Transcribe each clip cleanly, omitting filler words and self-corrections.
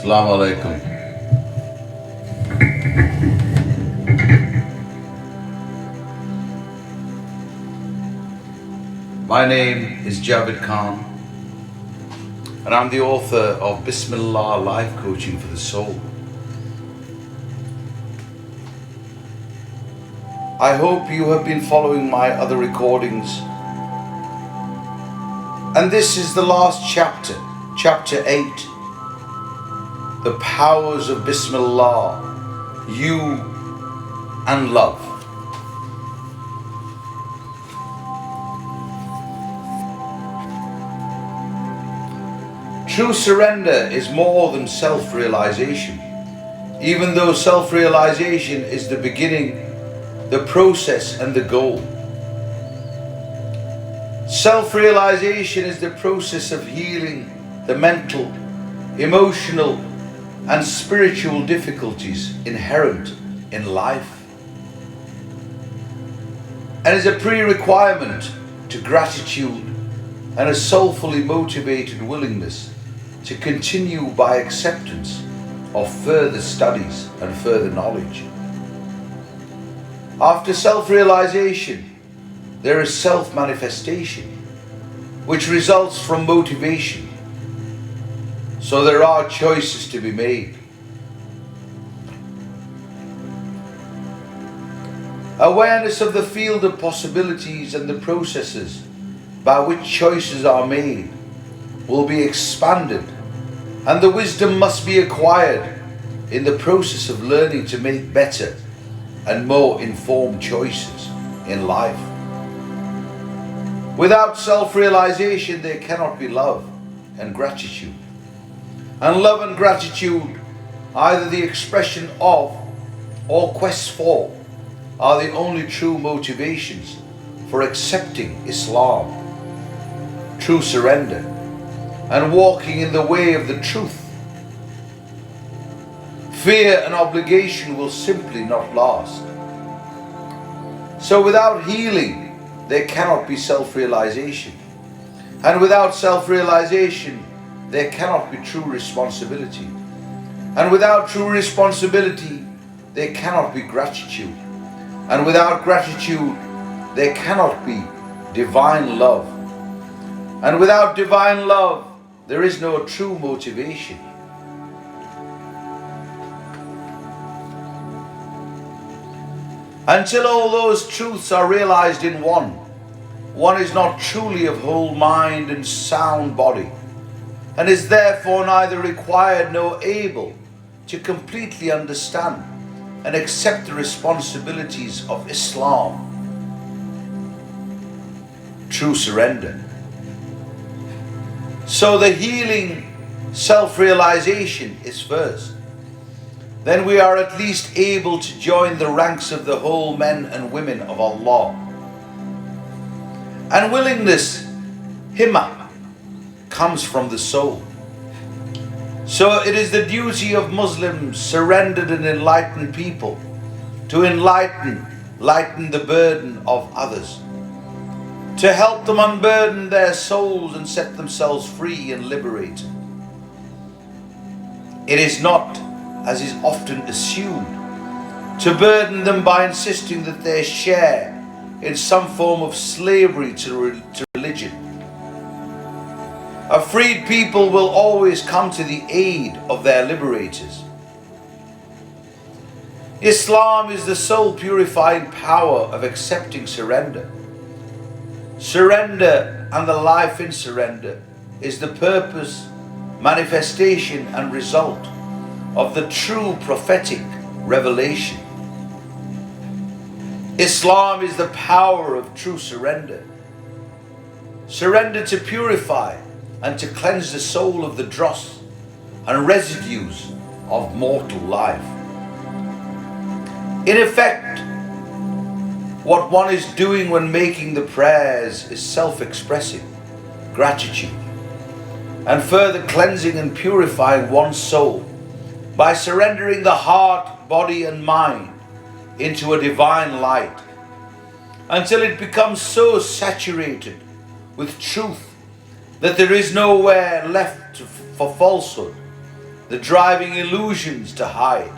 Assalamu alaikum. My name is Javed Khan, and I'm the author of Bismillah Life Coaching for the Soul. I hope you have been following my other recordings, and this is the last chapter, chapter 8, the powers of Bismillah, you and love. True surrender is more than self-realization, even though self-realization is the beginning, the process and the goal. Self-realization is the process of healing the mental, emotional and spiritual difficulties inherent in life, and is a pre-requirement to gratitude and a soulfully motivated willingness to continue by acceptance of further studies and further knowledge. After self-realization, there is self-manifestation, which results from motivation. So there are choices to be made. Awareness of the field of possibilities and the processes by which choices are made will be expanded, and the wisdom must be acquired in the process of learning to make better and more informed choices in life. Without self-realization, there cannot be love and gratitude. And love and gratitude, either the expression of or quest for, are the only true motivations for accepting Islam, true surrender, and walking in the way of the truth. Fear and obligation will simply not last. So without healing, there cannot be self-realization. And without self-realization, there cannot be true responsibility. And without true responsibility, there cannot be gratitude. And without gratitude, there cannot be divine love. And without divine love, there is no true motivation. Until all those truths are realized in one is not truly of whole mind and sound body, and is therefore neither required nor able to completely understand and accept the responsibilities of Islam, true surrender. So the healing self-realization is first. Then we are at least able to join the ranks of the whole men and women of Allah. And willingness, himmah, comes from the soul. So it is the duty of Muslims, surrendered and enlightened people, to lighten the burden of others, to help them unburden their souls and set themselves free and liberated. It is not, as is often assumed, to burden them by insisting that they share in some form of slavery to religion. A freed people will always come to the aid of their liberators. Islam is the soul purifying power of accepting surrender. Surrender and the life in surrender is the purpose, manifestation and result of the true prophetic revelation. Islam is the power of true surrender. Surrender to purify and to cleanse the soul of the dross and residues of mortal life. In effect, what one is doing when making the prayers is self-expressing gratitude and further cleansing and purifying one's soul by surrendering the heart, body and mind into a divine light until it becomes so saturated with truth that there is nowhere left for falsehood the driving illusions to hide.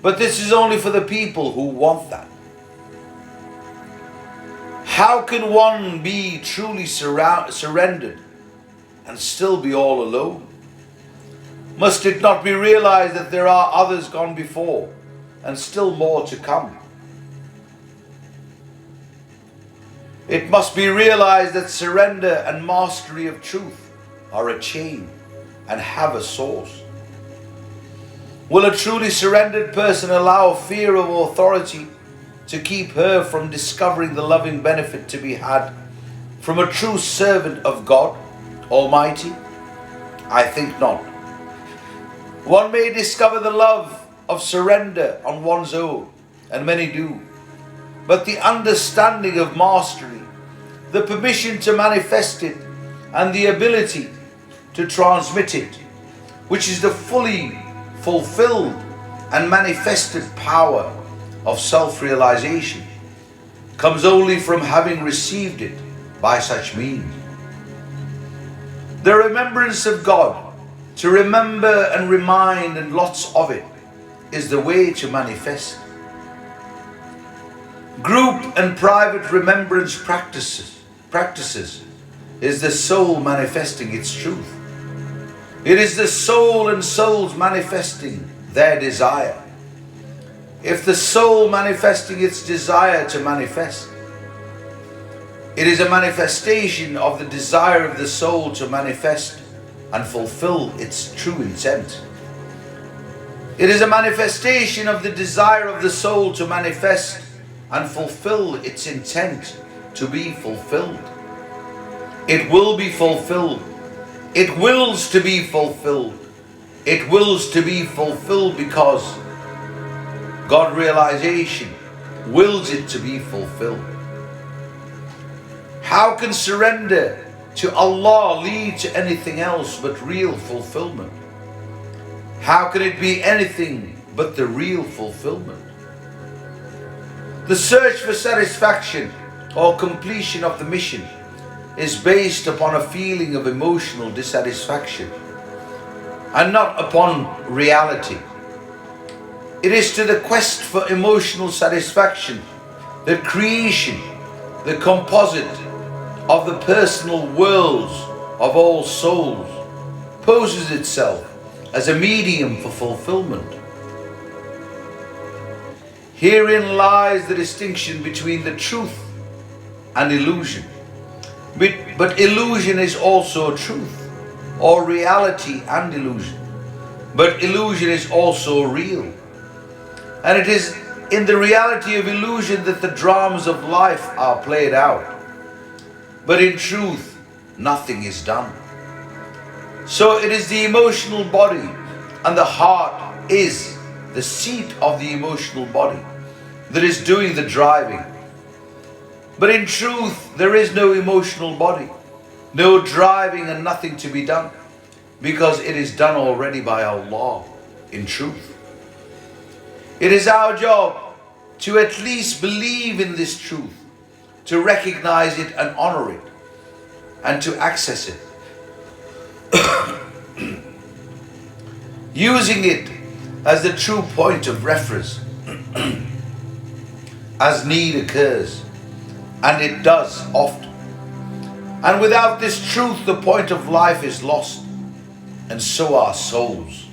But this is only for the people who want that. How can one be truly surrendered and still be all alone? Must it not be realized that there are others gone before and still more to come? It must be realized that surrender and mastery of truth are a chain and have a source. Will a truly surrendered person allow fear of authority to keep her from discovering the loving benefit to be had from a true servant of God Almighty? I think not. One may discover the love of surrender on one's own, and many do, but the understanding of mastery, the permission to manifest it, and the ability to transmit it, which is the fully fulfilled and manifested power of self-realization, comes only from having received it by such means. The remembrance of God, to remember and remind, and lots of it, is the way to manifest. Group and private remembrance practices is the soul manifesting its truth. It is the soul and souls manifesting their desire. If the soul manifesting its desire to manifest, it is a manifestation of the desire of the soul to manifest and fulfill its true intent. It is a manifestation of the desire of the soul to manifest and fulfill its intent to be fulfilled. It will be fulfilled. It wills to be fulfilled. It wills to be fulfilled because God realization wills it to be fulfilled. How can surrender to Allah lead to anything else but real fulfillment? How can it be anything but the real fulfillment? The search for satisfaction or completion of the mission is based upon a feeling of emotional dissatisfaction and not upon reality. It is to the quest for emotional satisfaction that creation, the composite of the personal worlds of all souls, poses itself as a medium for fulfillment. Herein lies the distinction between the truth and illusion. But illusion is also truth, or reality and illusion. But illusion is also real. And it is in the reality of illusion that the dramas of life are played out. But in truth, nothing is done. So it is the emotional body, and the heart is the seat of the emotional body that is doing the driving. But in truth, there is no emotional body, no driving, and nothing to be done, because it is done already by Allah in truth. It is our job to at least believe in this truth, to recognize it and honor it, and to access it. Using it as the true point of reference as need occurs, and it does often. And without this truth, the point of life is lost, and so are souls.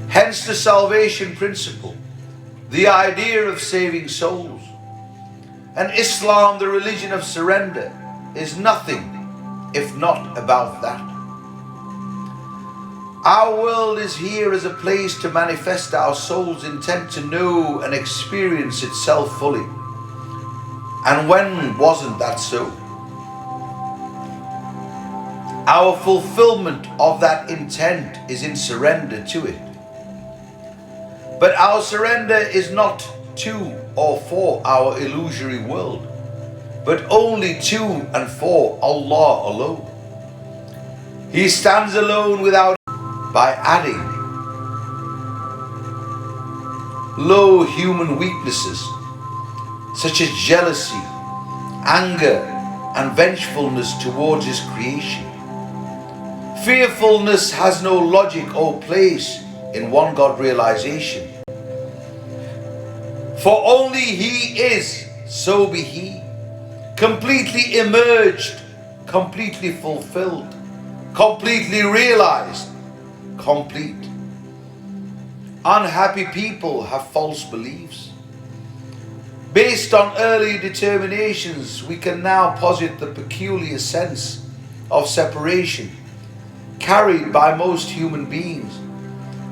Hence the salvation principle, the idea of saving souls. And Islam, the religion of surrender, is nothing if not about that. Our world is here as a place to manifest our soul's intent to know and experience itself fully. And when wasn't that so? Our fulfillment of that intent is in surrender to it. But our surrender is not to or for our illusory world, but only to and for Allah alone. He stands alone without, by adding low human weaknesses such as jealousy, anger, and vengefulness towards his creation. Fearfulness has no logic or place in one God realization. For only he is, so be he, completely emerged, completely fulfilled, completely realized, complete. Unhappy people have false beliefs. Based on early determinations, we can now posit the peculiar sense of separation carried by most human beings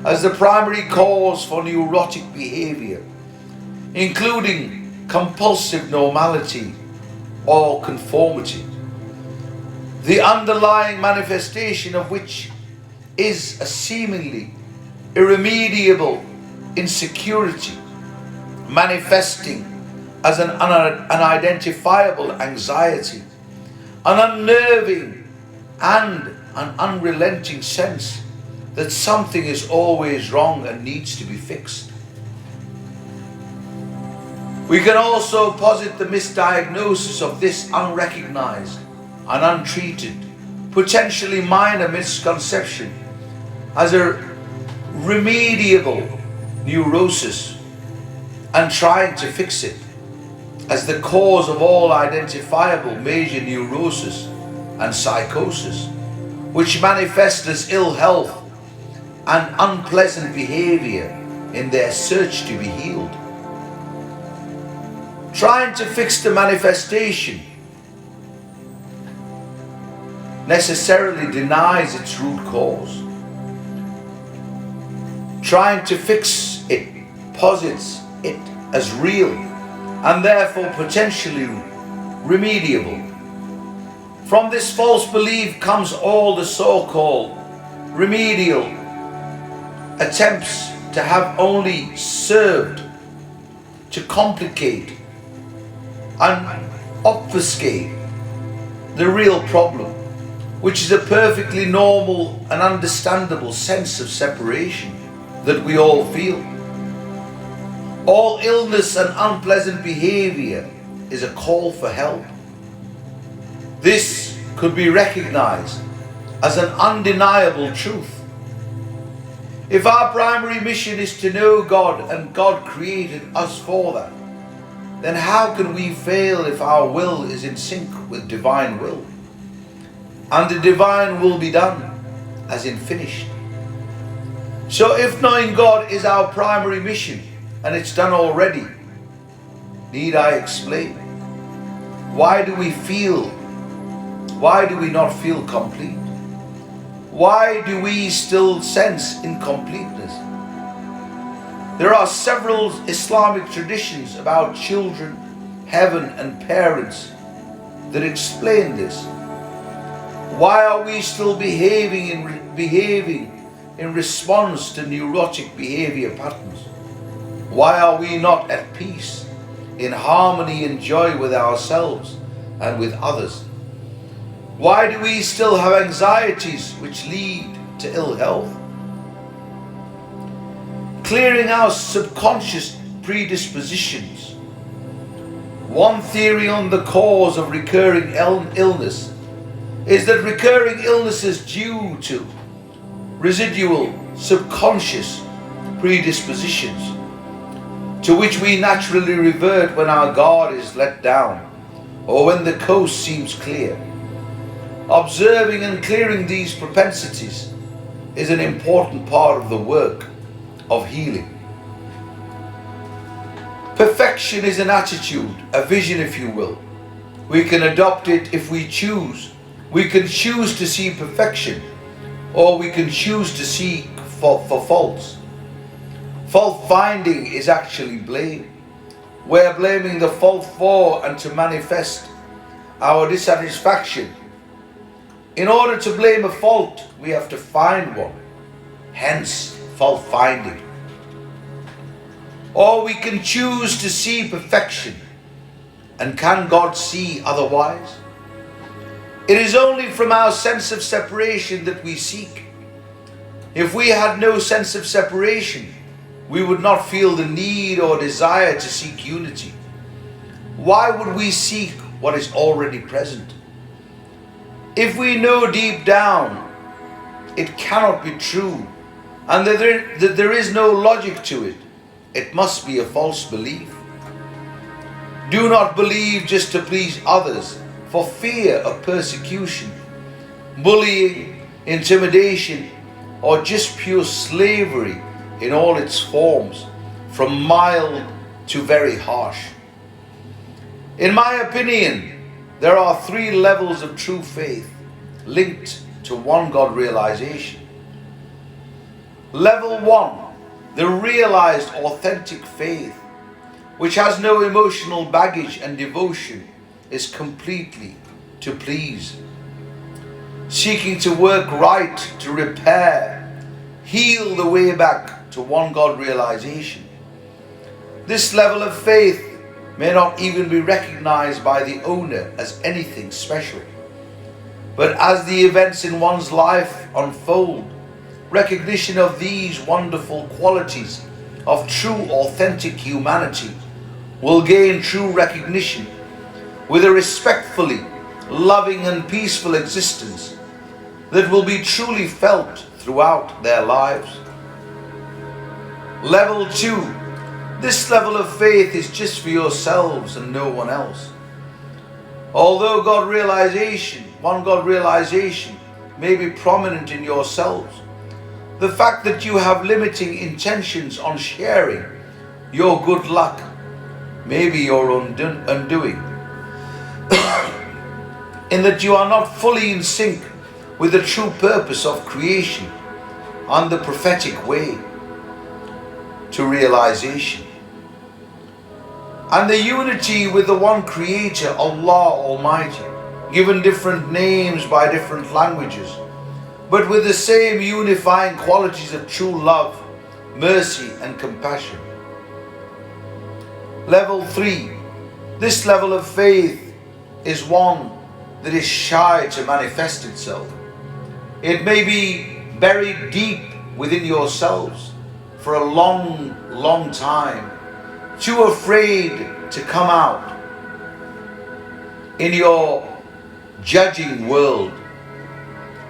as the primary cause for neurotic behavior, including compulsive normality or conformity, the underlying manifestation of which is a seemingly irremediable insecurity manifesting as an unidentifiable anxiety, an unnerving and an unrelenting sense that something is always wrong and needs to be fixed. We can also posit the misdiagnosis of this unrecognized and untreated, potentially minor misconception as a remediable neurosis and trying to fix it as the cause of all identifiable major neurosis and psychosis, which manifest as ill health and unpleasant behavior in their search to be healed. Trying to fix the manifestation necessarily denies its root cause. Trying to fix it posits it as real and therefore potentially remediable. From this false belief comes all the so-called remedial attempts to have only served to complicate and obfuscate the real problem, which is a perfectly normal and understandable sense of separation that we all feel. All illness and unpleasant behavior is a call for help. This could be recognized as an undeniable truth. If our primary mission is to know God and God created us for that, then how can we fail if our will is in sync with divine will? And the divine will be done, as in finished. So if knowing God is our primary mission and it's done already, need I explain? Why do we not feel complete? Why do we still sense incompleteness? There are several Islamic traditions about children, heaven and parents that explain this. Why are we still behaving in response to neurotic behavior patterns? Why are we not at peace, in harmony and joy with ourselves and with others? Why do we still have anxieties which lead to ill health? Clearing our subconscious predispositions. One theory on the cause of recurring illness is that recurring illness is due to residual subconscious predispositions to which we naturally revert when our guard is let down or when the coast seems clear. Observing and clearing these propensities is an important part of the work of healing. Perfection is an attitude, a vision if you will. We can adopt it if we choose. We can choose to see perfection, or we can choose to seek for faults. Fault finding is actually blame. We're blaming the fault for and to manifest our dissatisfaction. In order to blame a fault, we have to find one, hence fault finding. Or we can choose to see perfection, and can God see otherwise? It is only from our sense of separation that we seek. If we had no sense of separation, we would not feel the need or desire to seek unity. Why would we seek what is already present. If we know deep down it cannot be true and that there is no logic to it, it must be a false belief. Do not believe just to please others for fear of persecution, bullying, intimidation, or just pure slavery in all its forms, from mild to very harsh. In my opinion, there are 3 levels of true faith linked to one God realization. Level 1, the realized authentic faith, which has no emotional baggage and devotion, is completely to please, seeking to work right, to repair, heal the way back to one God realization. This level of faith may not even be recognized by the owner as anything special. But as the events in one's life unfold, recognition of these wonderful qualities of true authentic humanity will gain true recognition with a respectfully loving and peaceful existence that will be truly felt throughout their lives. Level 2. This level of faith is just for yourselves and no one else. Although one God realization may be prominent in yourselves, the fact that you have limiting intentions on sharing your good luck may be your undoing. In that you are not fully in sync with the true purpose of creation on the prophetic way to realization. And the unity with the one Creator, Allah Almighty, given different names by different languages, but with the same unifying qualities of true love, mercy and compassion. Level 3. This level of faith is one that is shy to manifest itself. It may be buried deep within yourselves for a long, long time, too afraid to come out in your judging world.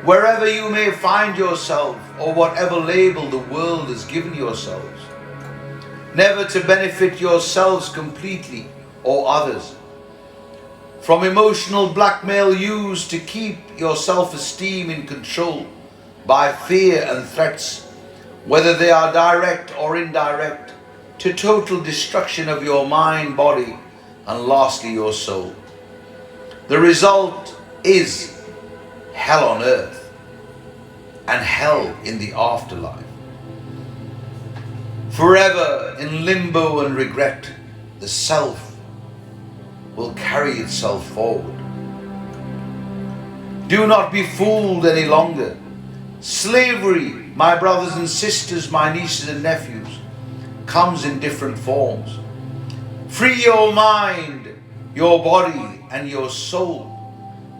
Wherever you may find yourself, or whatever label the world has given yourselves, never to benefit yourselves completely or others. From emotional blackmail used to keep your self-esteem in control by fear and threats, whether they are direct or indirect, to total destruction of your mind, body, and lastly your soul. The result is hell on earth and hell in the afterlife. Forever in limbo and regret, the self will carry itself forward. Do not be fooled any longer. Slavery, my brothers and sisters, my nieces and nephews, comes in different forms. Free your mind, your body and your soul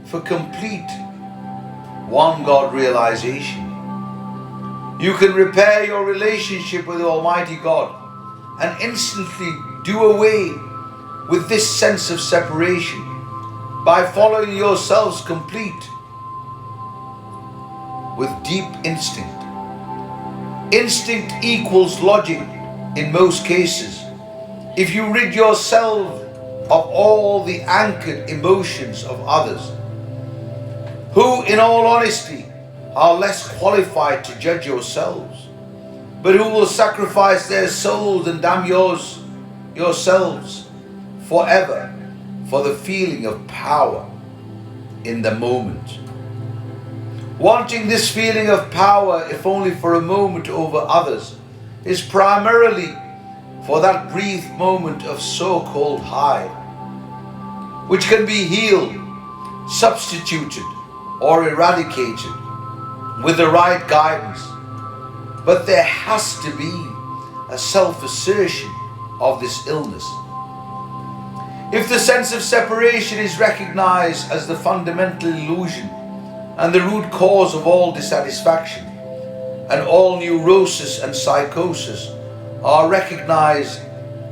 for complete one God realization. You can repair your relationship with Almighty God and instantly do away with this sense of separation by following yourselves complete with deep instinct. Instinct equals logic in most cases. If you rid yourself of all the anchored emotions of others, who in all honesty are less qualified to judge yourselves, but who will sacrifice their souls and damn yourselves forever for the feeling of power in the moment. Wanting this feeling of power, if only for a moment, over others, is primarily for that brief moment of so-called high, which can be healed, substituted, or eradicated with the right guidance. But there has to be a self-assertion of this illness. If the sense of separation is recognized as the fundamental illusion and the root cause of all dissatisfaction, and all neurosis and psychosis are recognized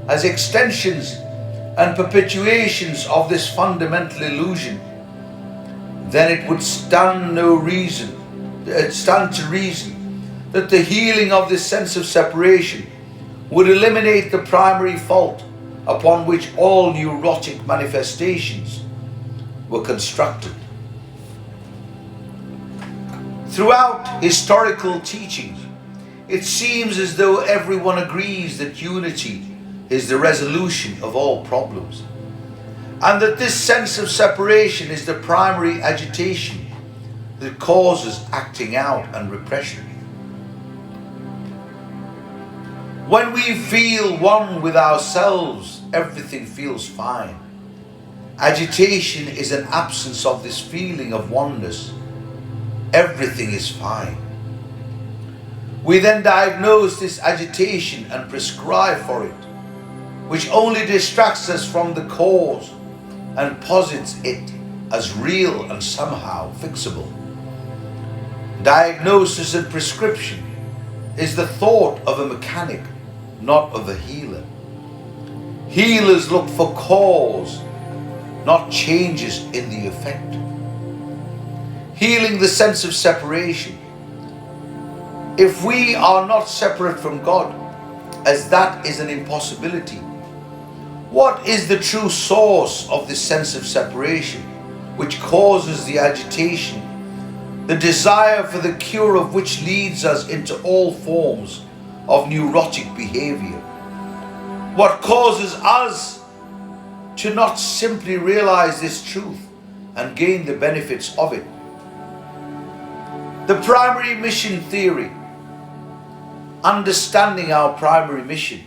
as extensions and perpetuations of this fundamental illusion, then it would stand to reason that the healing of this sense of separation would eliminate the primary fault upon which all neurotic manifestations were constructed. Throughout historical teachings, it seems as though everyone agrees that unity is the resolution of all problems, and that this sense of separation is the primary agitation that causes acting out and repression. When we feel one with ourselves, everything feels fine. Agitation is an absence of this feeling of oneness. Everything is fine. We then diagnose this agitation and prescribe for it, which only distracts us from the cause and posits it as real and somehow fixable. Diagnosis and prescription is the thought of a mechanic, not of a healer. Healers look for cause, not changes in the effect. Healing the sense of separation. If we are not separate from God, as that is an impossibility, what is the true source of this sense of separation which causes the agitation, the desire for the cure of which leads us into all forms of neurotic behavior? What causes us to not simply realize this truth and gain the benefits of it? The primary mission theory, understanding our primary mission,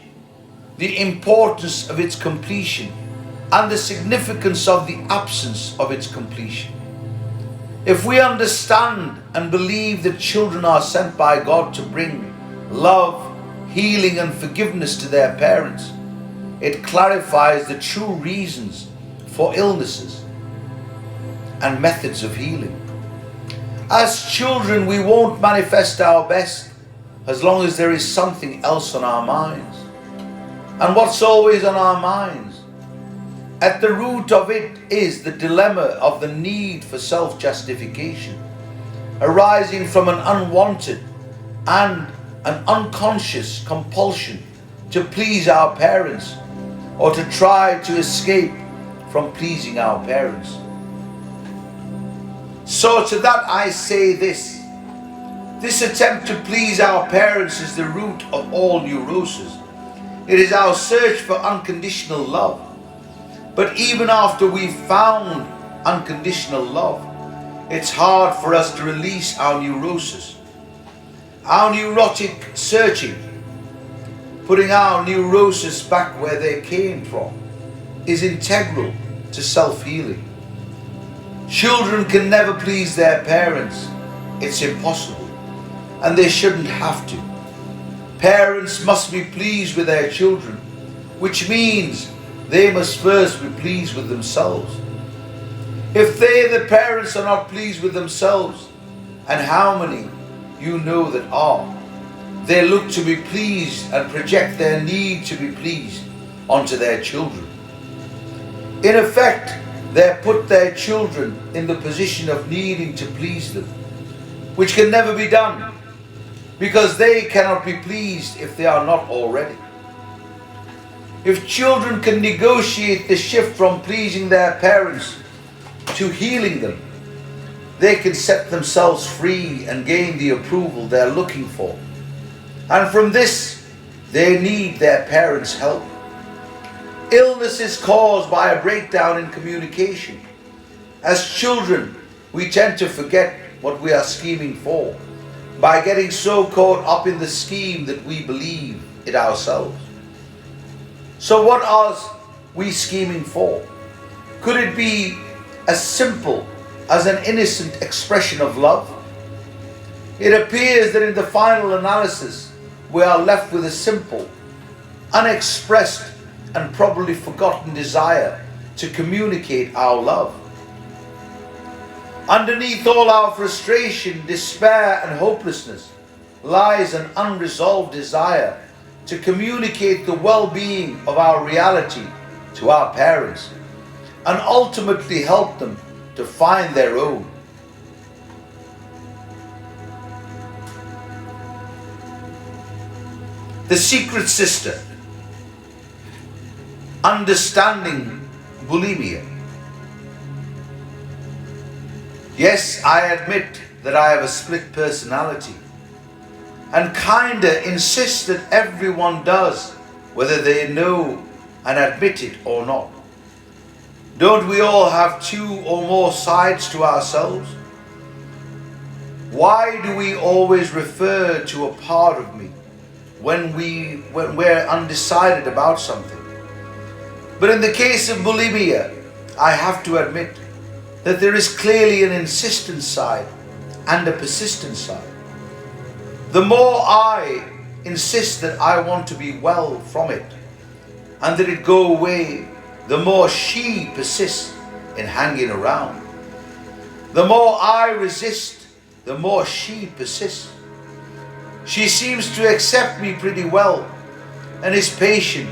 the importance of its completion, and the significance of the absence of its completion. If we understand and believe that children are sent by God to bring love, healing, and forgiveness to their parents, it clarifies the true reasons for illnesses and methods of healing. As children, we won't manifest our best as long as there is something else on our minds. And what's always on our minds? At the root of it is the dilemma of the need for self-justification, arising from an unwanted and an unconscious compulsion to please our parents, or to try to escape from pleasing our parents. So to that I say this attempt to please our parents is the root of all neurosis. It is our search for unconditional love. But even after we've found unconditional love, it's hard for us to release our neurosis. Our neurotic searching, putting our neurosis back where they came from, is integral to self-healing. Children can never please their parents. It's impossible. And they shouldn't have to. Parents must be pleased with their children, which means they must first be pleased with themselves. If they, the parents, are not pleased with themselves, and how many you know that are, they look to be pleased and project their need to be pleased onto their children. In effect, they put their children in the position of needing to please them, which can never be done, because they cannot be pleased if they are not already. If children can negotiate the shift from pleasing their parents to healing them, they can set themselves free and gain the approval they're looking for. And from this, they need their parents' help. Illness is caused by a breakdown in communication. As children, we tend to forget what we are scheming for by getting so caught up in the scheme that we believe it ourselves. So what are we scheming for? Could it be as simple as an innocent expression of love? It appears that in the final analysis, we are left with a simple, unexpressed, and probably forgotten desire to communicate our love. Underneath all our frustration, despair, and hopelessness lies an unresolved desire to communicate the well-being of our reality to our parents and ultimately help them to find their own. The secret sister, understanding bulimia. Yes, I admit that I have a split personality and kinda insist that everyone does, whether they know and admit it or not. Don't we all have two or more sides to ourselves? Why do we always refer to a part of me when we're undecided about something? But in the case of bulimia, I have to admit that there is clearly an insistent side and a persistent side. The more I insist that I want to be well from it and that it go away, the more she persists in hanging around. The more I resist, the more she persists. She seems to accept me pretty well and is patient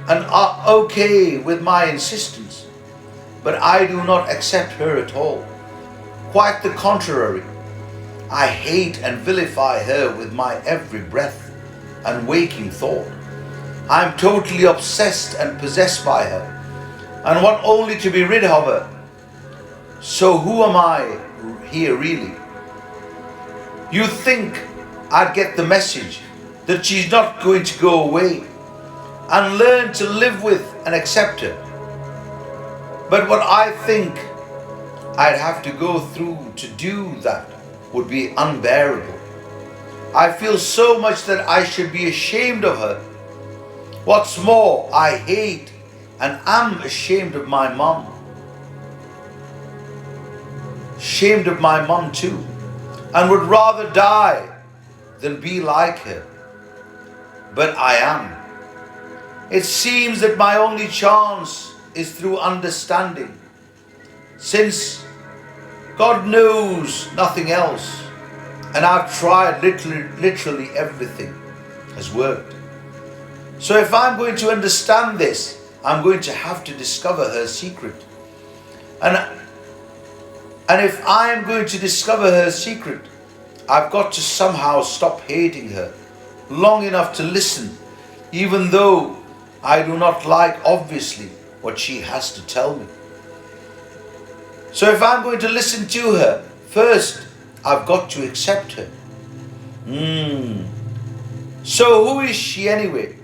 and okay with my insistence, but I do not accept her at all. Quite the contrary. I hate and vilify her with my every breath and waking thought. I am totally obsessed and possessed by her and want only to be rid of her. So who am I here really? You think I'd get the message that she's not going to go away and learn to live with and accept her. But what I think I'd have to go through to do that would be unbearable. I feel so much that I should be ashamed of her. What's more, I hate and am ashamed of my mom. Ashamed of my mom too, and would rather die than be like her. But I am. It seems that my only chance is through understanding, since God knows nothing else, and I've tried literally everything has worked. So if I'm going to understand this, I'm going to have to discover her secret. And if I'm going to discover her secret, I've got to somehow stop hating her long enough to listen, even though I do not like, obviously, what she has to tell me. So if I'm going to listen to her, first I've got to accept her. So who is she anyway?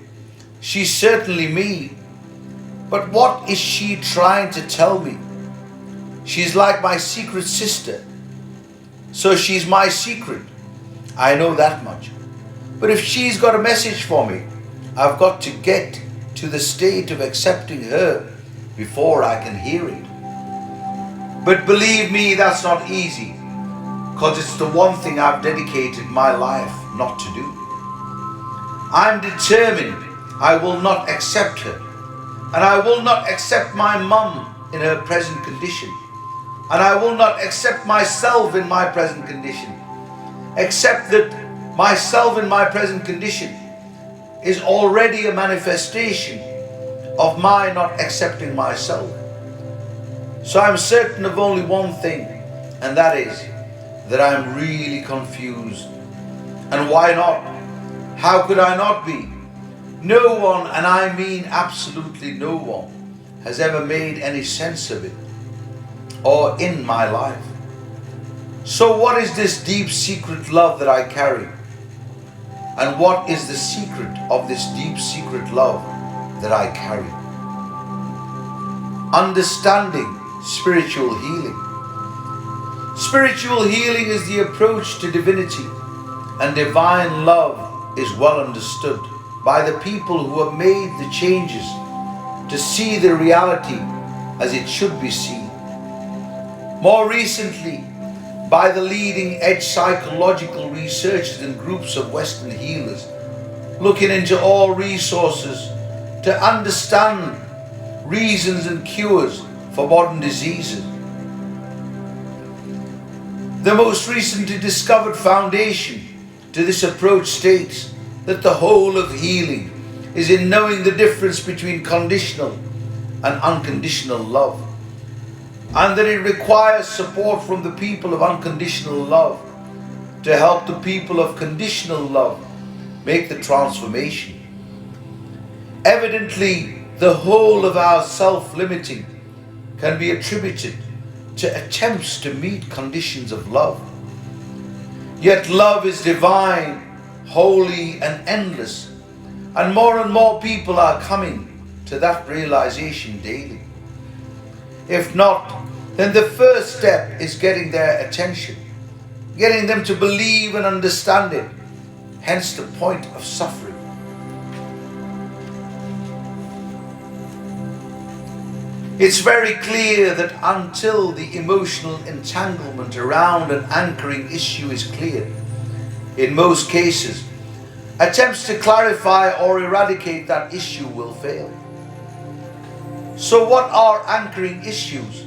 She's certainly me. But what is she trying to tell me? She's like my secret sister. So she's my secret. I know that much. But if she's got a message for me, I've got to get to the state of accepting her before I can hear it. But believe me, that's not easy, because it's the one thing I've dedicated my life not to do. I'm determined I will not accept her, and I will not accept my mum in her present condition, and I will not accept myself in my present condition, except that myself in my present condition is already a manifestation of my not accepting myself. So I'm certain of only one thing, and that is that I'm really confused. And why not? How could I not be? No one, and I mean absolutely no one, has ever made any sense of it, or in my life. So what is this deep secret love that I carry? And what is the secret of this deep secret love that I carry? Understanding spiritual healing. Spiritual healing is the approach to divinity, and divine love is well understood by the people who have made the changes to see the reality as it should be seen. More recently, by the leading edge psychological researchers and groups of Western healers, looking into all resources to understand reasons and cures for modern diseases. The most recently discovered foundation to this approach states that the whole of healing is in knowing the difference between conditional and unconditional love, and that it requires support from the people of unconditional love to help the people of conditional love make the transformation. Evidently, the whole of our self-limiting can be attributed to attempts to meet conditions of love. Yet love is divine, holy and endless, and more people are coming to that realization daily. If not, then the first step is getting their attention, getting them to believe and understand it, hence the point of suffering. It's very clear that until the emotional entanglement around an anchoring issue is cleared, in most cases, attempts to clarify or eradicate that issue will fail. So what are anchoring issues?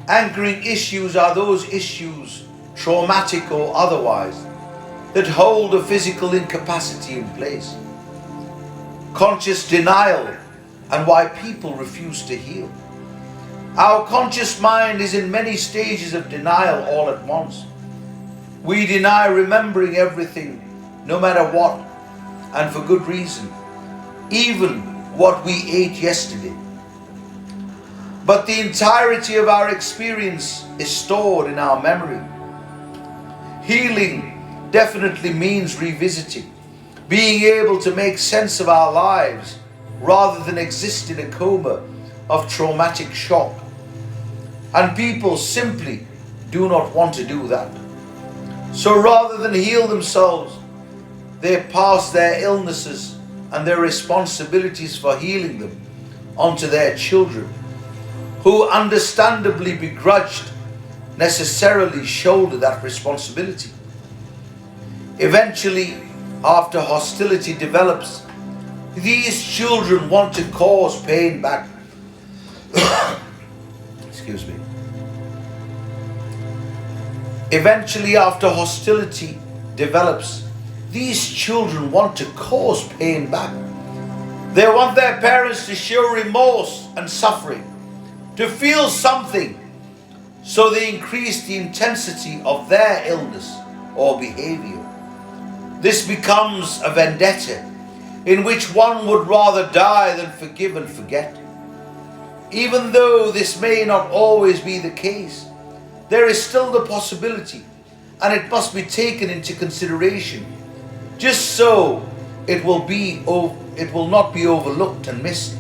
Anchoring issues are those issues, traumatic or otherwise, that hold a physical incapacity in place. Conscious denial and why people refuse to heal. Our conscious mind is in many stages of denial all at once. We deny remembering everything, no matter what, and for good reason, even what we ate yesterday. But the entirety of our experience is stored in our memory. Healing definitely means revisiting, being able to make sense of our lives rather than exist in a coma of traumatic shock. And people simply do not want to do that. So rather than heal themselves, they pass their illnesses and their responsibilities for healing them onto their children, who understandably begrudged necessarily shoulder that responsibility. Eventually, after hostility develops, these children want to cause pain back. Excuse me. Eventually, after hostility develops, these children want to cause pain back. They want their parents to show remorse and suffering, to feel something, so they increase the intensity of their illness or behavior. This becomes a vendetta in which one would rather die than forgive and forget. Even though this may not always be the case, there is still the possibility, and it must be taken into consideration, just so it will not be overlooked and missed.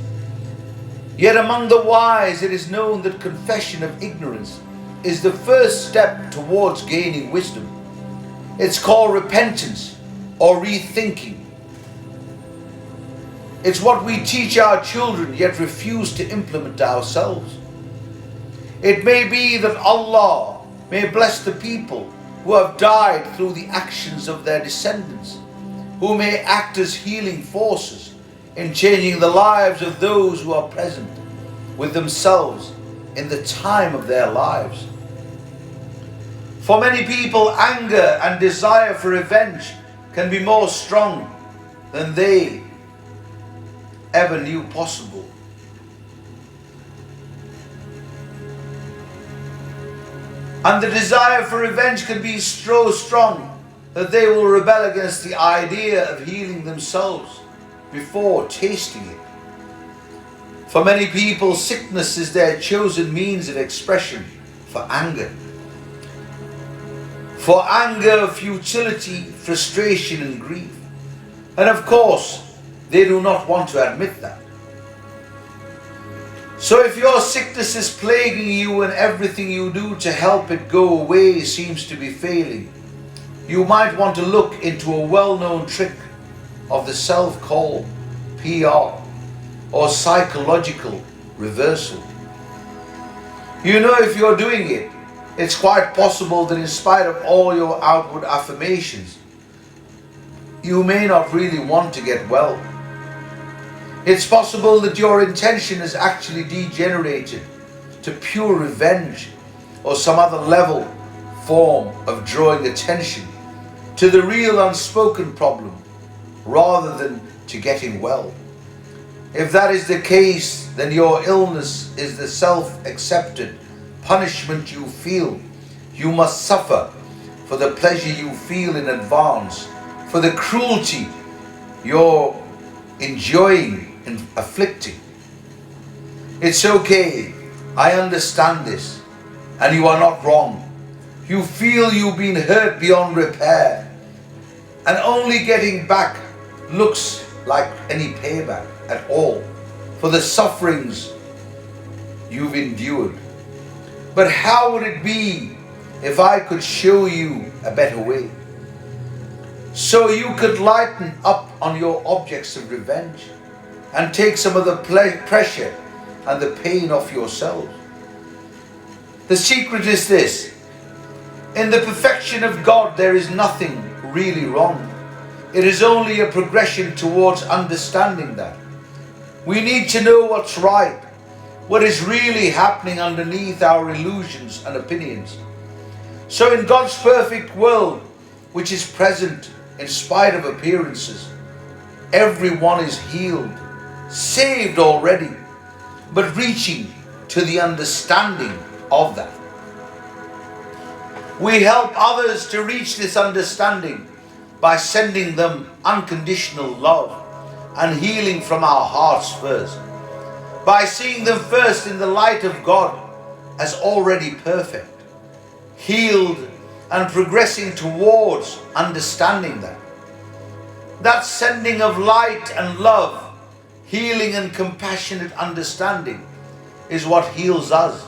Yet among the wise it is known that confession of ignorance is the first step towards gaining wisdom. It's called repentance or rethinking. It's what we teach our children yet refuse to implement ourselves. It may be that Allah may bless the people who have died through the actions of their descendants, who may act as healing forces in changing the lives of those who are present with themselves in the time of their lives. For many people, anger and desire for revenge can be more strong than they ever knew possible. And the desire for revenge can be so strong that they will rebel against the idea of healing themselves before tasting it. For many people, sickness is their chosen means of expression for anger. For anger, futility, frustration and grief. And of course, they do not want to admit that. So if your sickness is plaguing you and everything you do to help it go away seems to be failing, you might want to look into a well-known trick of the self called PR or psychological reversal. You know, if you're doing it, it's quite possible that in spite of all your outward affirmations, you may not really want to get well. It's possible that your intention has actually degenerated to pure revenge or some other level form of drawing attention to the real unspoken problem rather than to getting well. If that is the case, then your illness is the self-accepted punishment you feel you must suffer for the pleasure you feel in advance, for the cruelty you're enjoying and afflicting. It's okay, I understand this, and you are not wrong. You feel you've been hurt beyond repair, and only getting back looks like any payback at all for the sufferings you've endured. But how would it be if I could show you a better way, so you could lighten up on your objects of revenge and take some of the pressure and the pain off yourselves? The secret is this: in the perfection of God there is nothing really wrong. It is only a progression towards understanding that. We need to know what's right, what is really happening underneath our illusions and opinions. So in God's perfect world, which is present in spite of appearances, everyone is healed, saved already, but reaching to the understanding of that. We help others to reach this understanding by sending them unconditional love and healing from our hearts first, by seeing them first in the light of God as already perfect, healed, and progressing towards understanding that. That sending of light and love, healing and compassionate understanding is what heals us.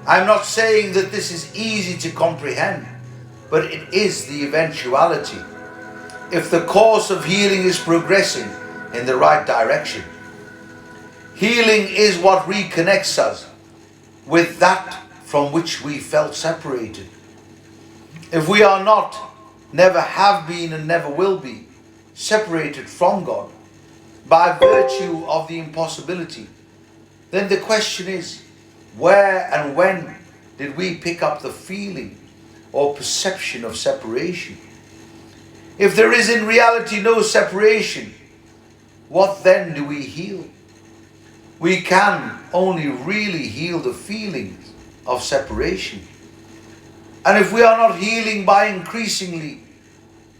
I'm not saying that this is easy to comprehend, but it is the eventuality, if the course of healing is progressing in the right direction. Healing is what reconnects us with that from which we felt separated. If we are not, never have been and never will be, separated from God by virtue of the impossibility, then the question is, where and when did we pick up the feeling or perception of separation? If there is in reality no separation, what then do we heal? We can only really heal the feelings of separation. And if we are not healing by increasingly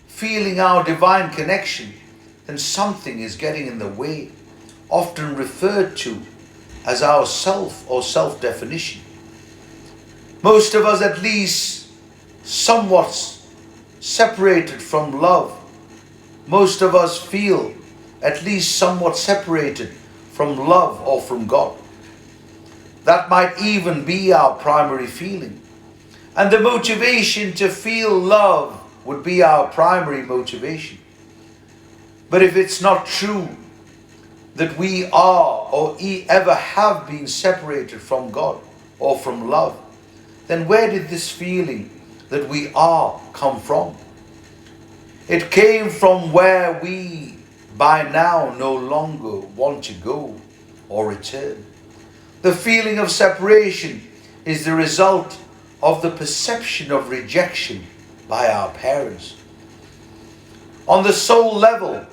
feeling our divine connection, then something is getting in the way, often referred to as our self or self-definition. Most of us at least somewhat separated from love. Most of us feel at least somewhat separated from love or from God. That might even be our primary feeling. And the motivation to feel love would be our primary motivation. But if it's not true that we are or ever have been separated from God or from love, then where did this feeling that we are come from? It came from where we by now no longer want to go or return. The feeling of separation is the result of the perception of rejection by our parents. On the soul level,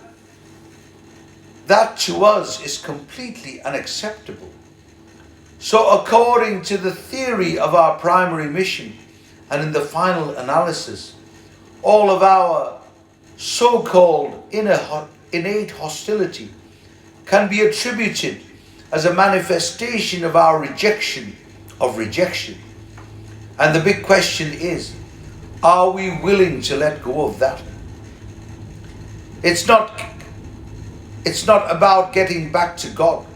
that to us is completely unacceptable. So according to the theory of our primary mission, and in the final analysis, all of our so-called innate hostility can be attributed as a manifestation of our rejection of rejection. And the big question is, are we willing to let go of that? It's not about getting back to God.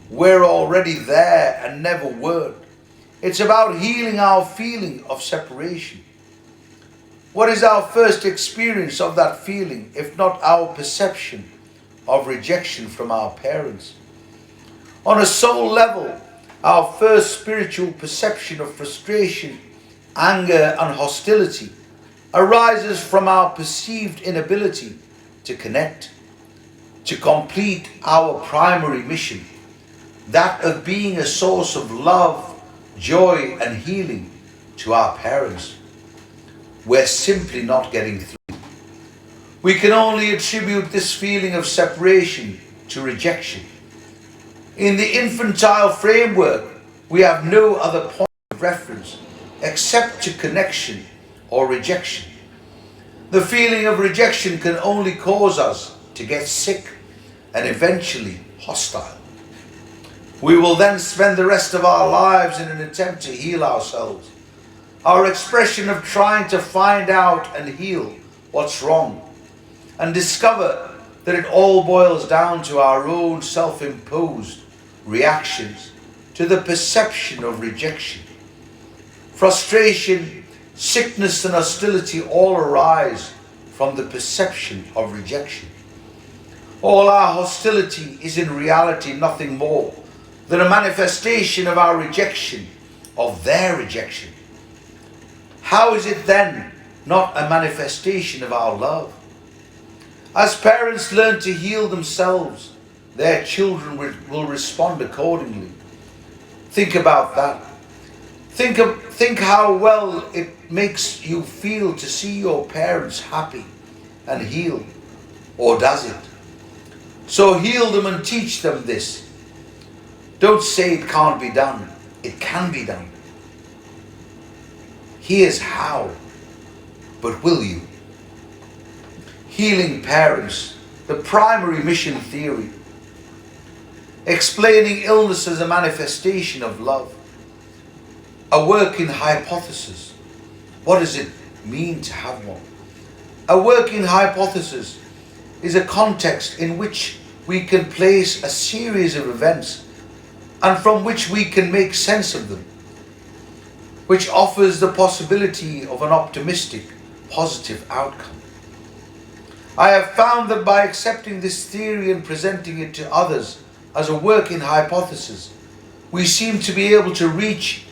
We're already there and never were. It's about healing our feeling of separation. What is our first experience of that feeling, if not our perception of rejection from our parents? On a soul level, our first spiritual perception of frustration, anger, and hostility arises from our perceived inability to connect, to complete our primary mission, that of being a source of love, joy, and healing to our parents. We're simply not getting through. We can only attribute this feeling of separation to rejection. In the infantile framework, we have no other point of reference except to connection or rejection. The feeling of rejection can only cause us to get sick and eventually hostile. We will then spend the rest of our lives in an attempt to heal ourselves. Our expression of trying to find out and heal what's wrong and discover that it all boils down to our own self-imposed reactions to the perception of rejection. Frustration, sickness and hostility all arise from the perception of rejection. All our hostility is in reality nothing more than a manifestation of our rejection of their rejection. How is it then not a manifestation of our love? As parents learn to heal themselves, their children will respond accordingly. Think about that. Think how well it makes you feel to see your parents happy and healed. Or does it? So heal them and teach them this. Don't say it can't be done. It can be done. Here's how. But will you? Healing parents, the primary mission theory. Explaining illness as a manifestation of love. A working hypothesis. What does it mean to have one? A working hypothesis is a context in which we can place a series of events and from which we can make sense of them, which offers the possibility of an optimistic, positive outcome. I have found that by accepting this theory and presenting it to others as a working hypothesis, we seem to be able to reach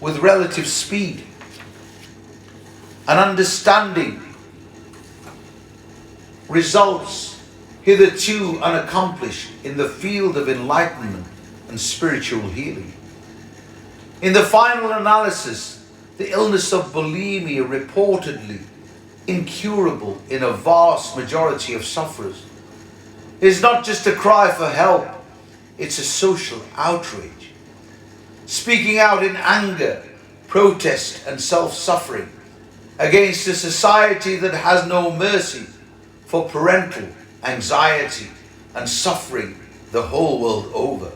with relative speed an understanding results hitherto unaccomplished in the field of enlightenment and spiritual healing. In the final analysis, the illness of bulimia, reportedly incurable in a vast majority of sufferers, is not just a cry for help, it's a social outrage. Speaking out in anger, protest and self-suffering against a society that has no mercy for parental anxiety and suffering the whole world over.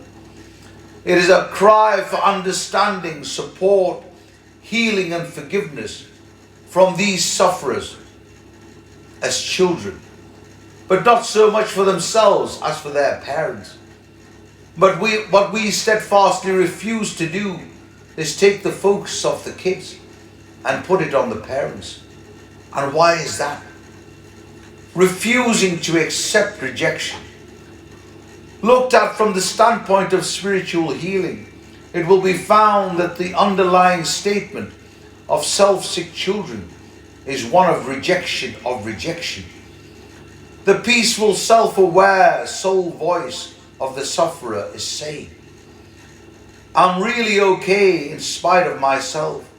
It is a cry for understanding, support, healing and forgiveness from these sufferers as children, but not so much for themselves as for their parents. But what we steadfastly refuse to do is take the focus off the kids and put it on the parents. And why is that? Refusing to accept rejection. Looked at from the standpoint of spiritual healing, it will be found that the underlying statement of self-sick children is one of rejection of rejection. The peaceful, self-aware soul voice of the sufferer is saying, I'm really okay in spite of myself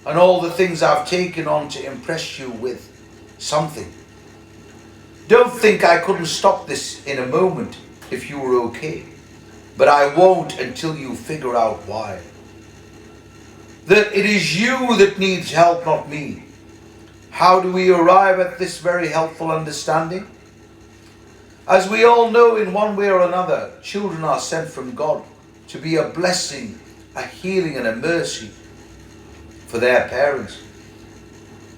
and all the things I've taken on to impress you with something. Don't think I couldn't stop this in a moment if you were okay, but I won't until you figure out why. That it is you that needs help, not me. How do we arrive at this very helpful understanding? As we all know, in one way or another, children are sent from God to be a blessing, a healing and a mercy for their parents.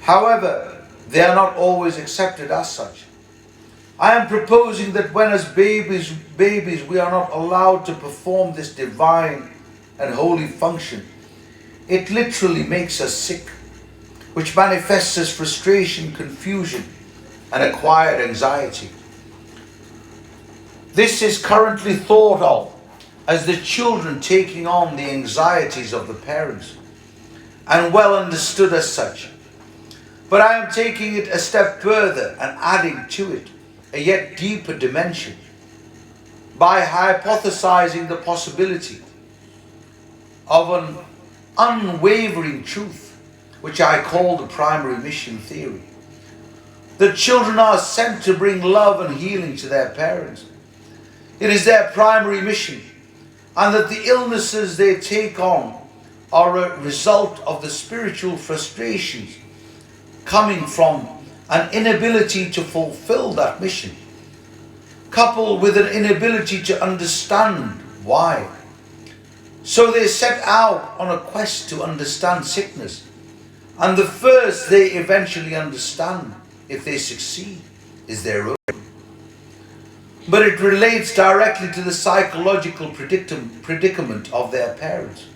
However, they are not always accepted as such. I am proposing that when as babies we are not allowed to perform this divine and holy function, it literally makes us sick, which manifests as frustration, confusion, and acquired anxiety. This is currently thought of as the children taking on the anxieties of the parents, and well understood as such. But I am taking it a step further and adding to it a yet deeper dimension by hypothesizing the possibility of an unwavering truth, which I call the primary mission theory. The children are sent to bring love and healing to their parents. it is their primary mission, and that the illnesses they take on are a result of the spiritual frustrations coming from an inability to fulfill that mission, coupled with an inability to understand why. So they set out on a quest to understand sickness, and the first they eventually understand, if they succeed, is their own. But it relates directly to the psychological predicament of their parents.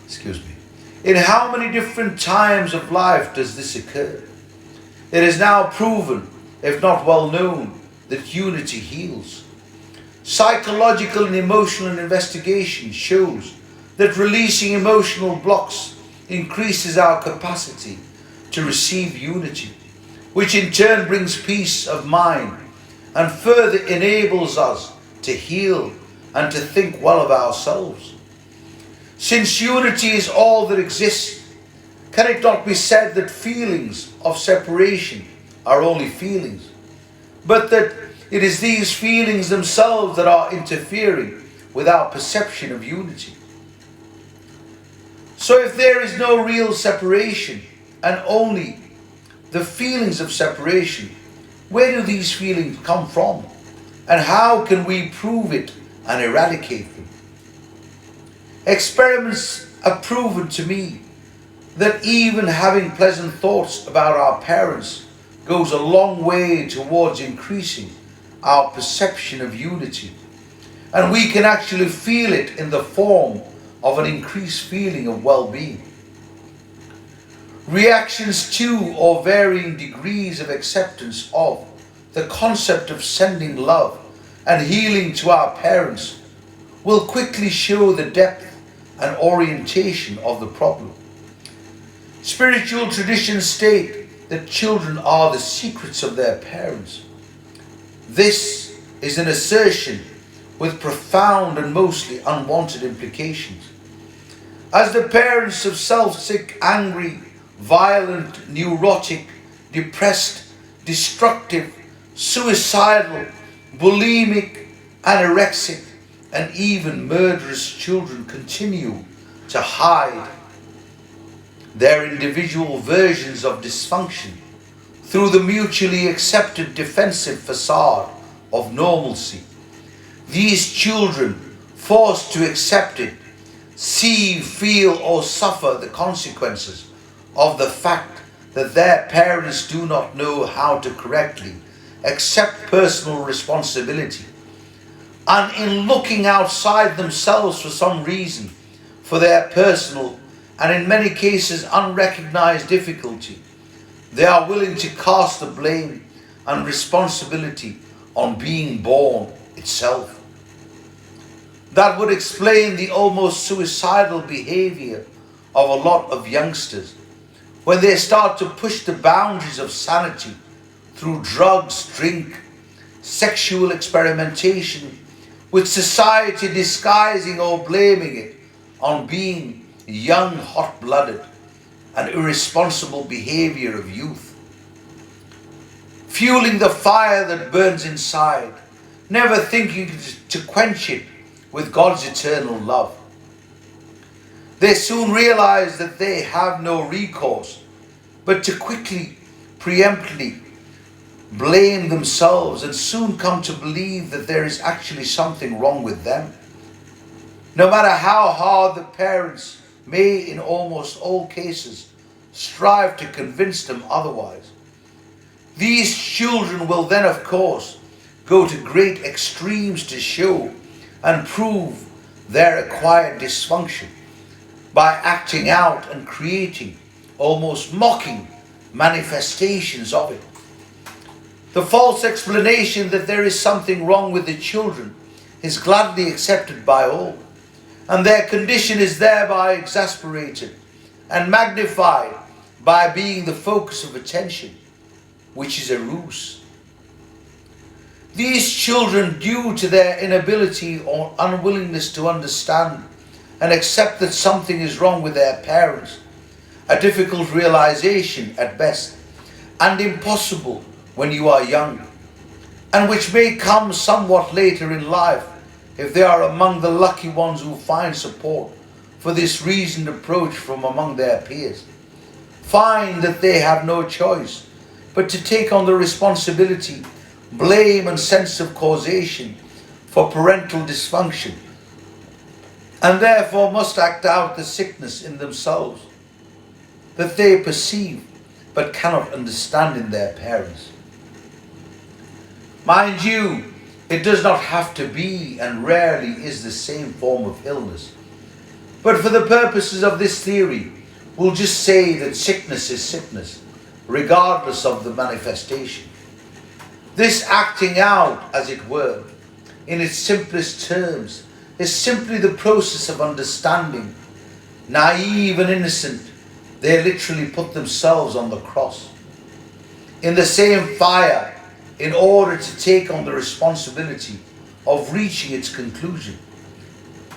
Excuse me. In how many different times of life does this occur? It is now proven, if not well known, that unity heals. Psychological and emotional investigation shows that releasing emotional blocks increases our capacity to receive unity, which in turn brings peace of mind and further enables us to heal and to think well of ourselves. Since unity is all that exists, can it not be said that feelings of separation are only feelings, but that it is these feelings themselves that are interfering with our perception of unity? So if there is no real separation and only the feelings of separation, where do these feelings come from? And how can we prove it and eradicate them? Experiments have proven to me that even having pleasant thoughts about our parents goes a long way towards increasing our perception of unity. And we can actually feel it in the form of an increased feeling of well-being. Reactions to or varying degrees of acceptance of the concept of sending love and healing to our parents will quickly show the depth and orientation of the problem. Spiritual traditions state that children are the secrets of their parents. This is an assertion with profound and mostly unwanted implications. As the parents of self-sick, angry, violent, neurotic, depressed, destructive, suicidal, bulimic, anorexic, and even murderous children continue to hide their individual versions of dysfunction through the mutually accepted defensive facade of normalcy, these children, forced to accept it, see, feel, or suffer the consequences of the fact that their parents do not know how to correctly accept personal responsibility, and in looking outside themselves for some reason for their personal and in many cases unrecognized difficulty, they are willing to cast the blame and responsibility on being born itself. That would explain the almost suicidal behavior of a lot of youngsters when they start to push the boundaries of sanity through drugs, drink, sexual experimentation, with society disguising or blaming it on being young, hot-blooded, and irresponsible behavior of youth. Fueling the fire that burns inside, never thinking to quench it with God's eternal love. They soon realize that they have no recourse but to quickly, preemptively blame themselves, and soon come to believe that there is actually something wrong with them, no matter how hard the parents may in almost all cases strive to convince them otherwise. These children will then, of course, go to great extremes to show and prove their acquired dysfunction by acting out and creating almost mocking manifestations of it. The false explanation that there is something wrong with the children is gladly accepted by all, and their condition is thereby exasperated and magnified by being the focus of attention, which is a ruse. These children, due to their inability or unwillingness to understand and accept that something is wrong with their parents, a difficult realization at best, and impossible when you are young, and which may come somewhat later in life if they are among the lucky ones who find support for this reasoned approach from among their peers, find that they have no choice but to take on the responsibility, blame and sense of causation for parental dysfunction, and therefore must act out the sickness in themselves that they perceive but cannot understand in their parents. Mind you, it does not have to be, and rarely is, the same form of illness. But for the purposes of this theory, we'll just say that sickness is sickness, regardless of the manifestation. This acting out, as it were, in its simplest terms, is simply the process of understanding. Naive and innocent, they literally put themselves on the cross, in the same fire, in order to take on the responsibility of reaching its conclusion.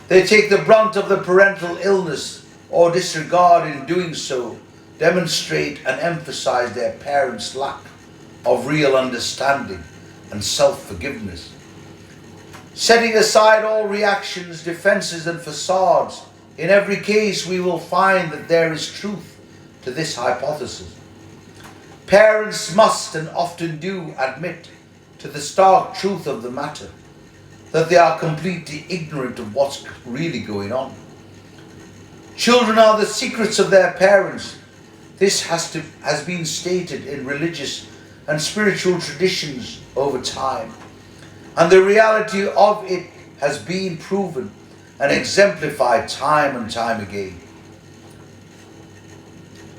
They take the brunt of the parental illness or disregard. In doing so, demonstrate and emphasize their parents' lack of real understanding and self-forgiveness. Setting aside all reactions, defenses and facades, in every case we will find that there is truth to this hypothesis. Parents must and often do admit to the stark truth of the matter, that they are completely ignorant of what's really going on. Children are the secrets of their parents. This has been stated in religious and spiritual traditions over time, and the reality of it has been proven and exemplified time and time again.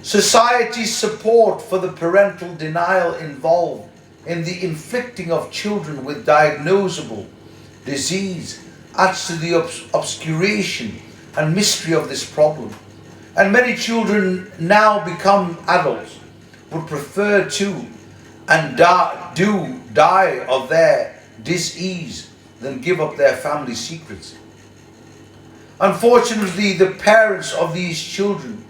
Society's support for the parental denial involved in the inflicting of children with diagnosable disease adds to the obscuration and mystery of this problem. And many children now become adults would prefer to and do die of their dis-ease than give up their family secrets. Unfortunately, the parents of these children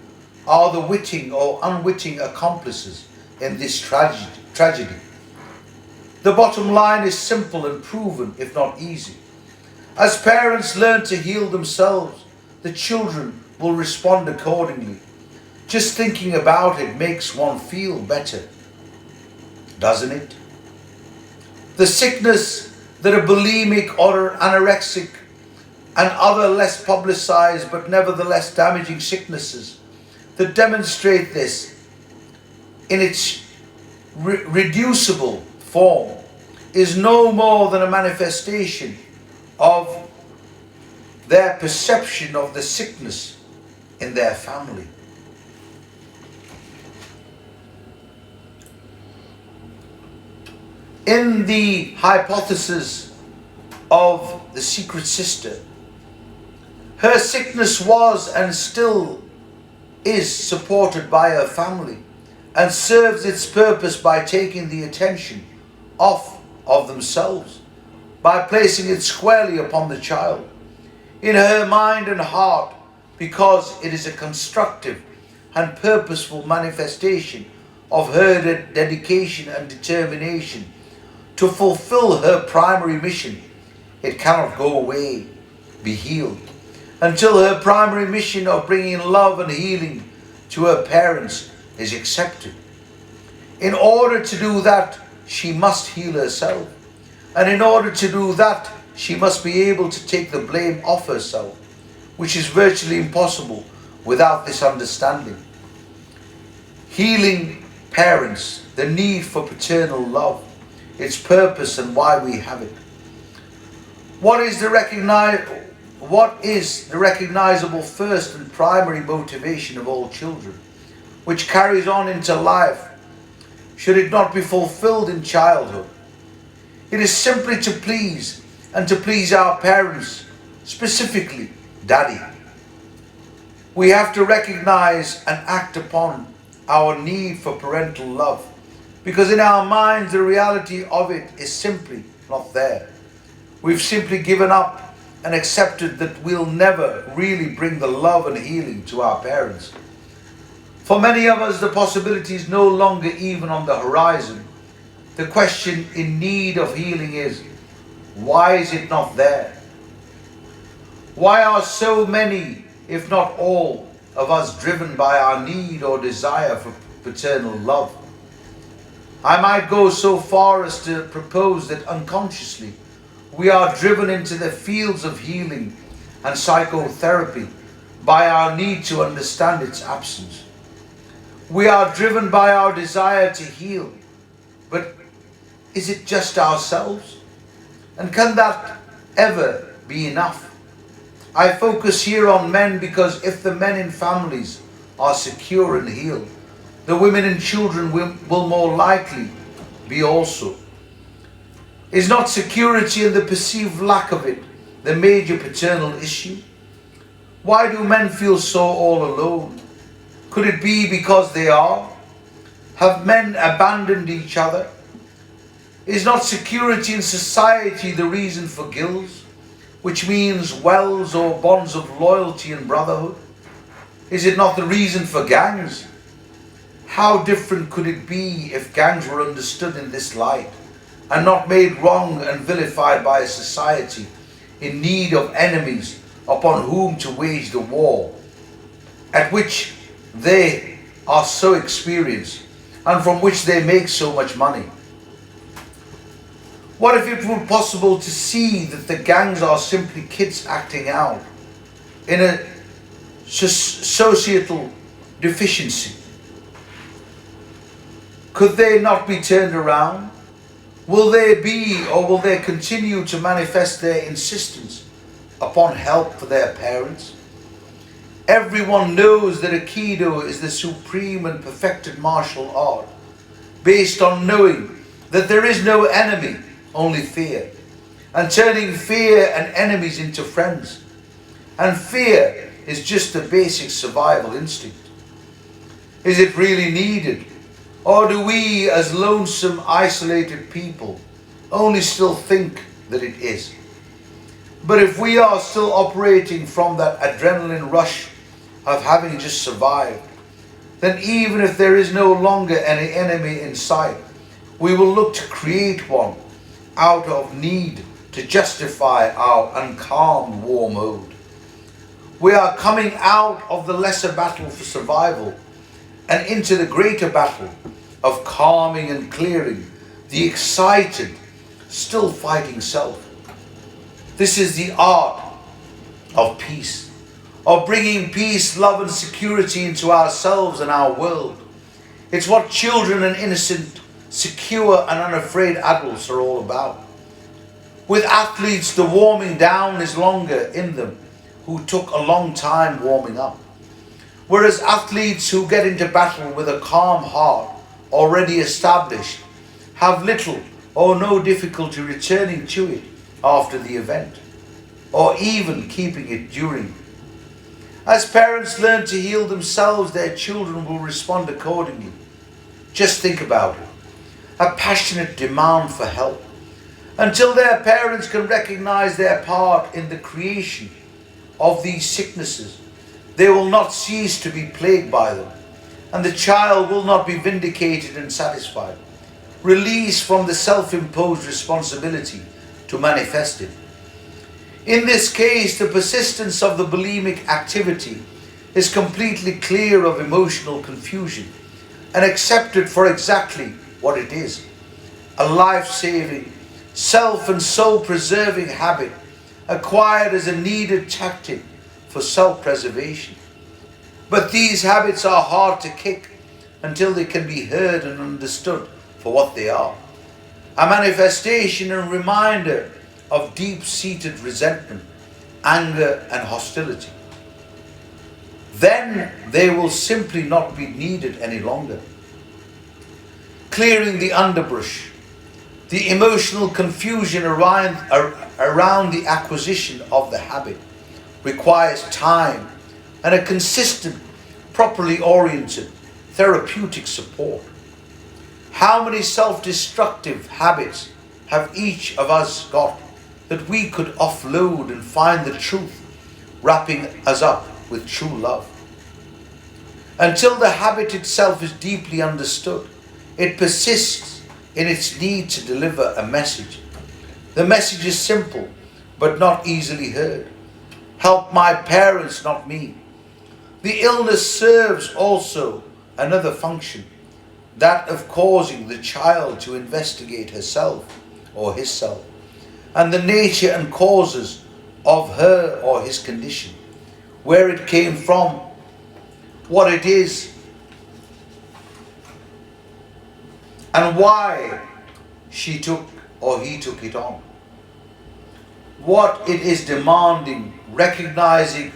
are the witting or unwitting accomplices in this tragedy. The bottom line is simple and proven, if not easy. As parents learn to heal themselves, the children will respond accordingly. Just thinking about it makes one feel better, doesn't it? The sickness that a bulimic or anorexic and other less publicized but nevertheless damaging sicknesses that demonstrate this in its reducible form is no more than a manifestation of their perception of the sickness in their family. In the hypothesis of the secret sister, her sickness was and still is supported by her family and serves its purpose by taking the attention off of themselves, by placing it squarely upon the child, in her mind and heart, because it is a constructive and purposeful manifestation of her dedication and determination to fulfill her primary mission. It cannot go away, be healed, until her primary mission of bringing love and healing to her parents is accepted. In order to do that, she must heal herself. And in order to do that, she must be able to take the blame off herself, which is virtually impossible without this understanding. Healing parents, the need for paternal love, its purpose and why we have it. What is the recognizable first and primary motivation of all children, which carries on into life, should it not be fulfilled in childhood? It is simply to please, and to please our parents, specifically Daddy. We have to recognize and act upon our need for parental love, because in our minds the reality of it is simply not there. We've simply given up and accepted that we'll never really bring the love and healing to our parents. For many of us, the possibility is no longer even on the horizon, The question in need of healing is, why is it not there? Why are so many, if not all, of us driven by our need or desire for paternal love? I might go so far as to propose that unconsciously we are driven into the fields of healing and psychotherapy by our need to understand its absence. We are driven by our desire to heal, but is it just ourselves? And can that ever be enough? I focus here on men because if the men in families are secure and healed, the women and children will more likely be also. Is not security and the perceived lack of it the major paternal issue? Why do men feel so all alone? Could it be because they are? Have men abandoned each other? Is not security in society the reason for guilds, which means wells or bonds of loyalty and brotherhood? Is it not the reason for gangs? How different could it be if gangs were understood in this light and not made wrong and vilified by a society in need of enemies upon whom to wage the war at which they are so experienced and from which they make so much money? What if it were possible to see that the gangs are simply kids acting out in a societal deficiency? Could they not be turned around? Will they be or will they continue to manifest their insistence upon help for their parents? Everyone knows that Aikido is the supreme and perfected martial art based on knowing that there is no enemy, only fear, and turning fear and enemies into friends. And fear is just a basic survival instinct. Is it really needed? Or do we, as lonesome, isolated people, only still think that it is? But if we are still operating from that adrenaline rush of having just survived, then even if there is no longer any enemy in sight, we will look to create one out of need to justify our uncalmed war mode. We are coming out of the lesser battle for survival and into the greater battle of calming and clearing the excited, still fighting self. This is the art of peace, of bringing peace, love and security into ourselves and our world. It's what children and innocent, secure and unafraid adults are all about. With athletes, the warming down is longer in them who took a long time warming up. Whereas athletes who get into battle with a calm heart, already established, have little or no difficulty returning to it after the event, or even keeping it during. As parents learn to heal themselves, their children will respond accordingly. Just think about it. A passionate demand for help. Until their parents can recognize their part in the creation of these sicknesses, they will not cease to be plagued by them, and the child will not be vindicated and satisfied, released from the self-imposed responsibility to manifest it. In this case, the persistence of the bulimic activity is completely clear of emotional confusion and accepted for exactly what it is: a life-saving, self and soul-preserving habit acquired as a needed tactic for self-preservation. But these habits are hard to kick until they can be heard and understood for what they are: a manifestation and reminder of deep-seated resentment, anger and hostility. Then they will simply not be needed any longer. Clearing the underbrush, the emotional confusion around the acquisition of the habit, requires time and a consistent, properly oriented, therapeutic support. How many self-destructive habits have each of us got that we could offload and find the truth wrapping us up with true love? Until the habit itself is deeply understood, it persists in its need to deliver a message. The message is simple, but not easily heard. Help my parents, not me. The illness serves also another function, that of causing the child to investigate herself or himself, and the nature and causes of her or his condition, where it came from, what it is, and why she took or he took it on. What it is demanding, recognizing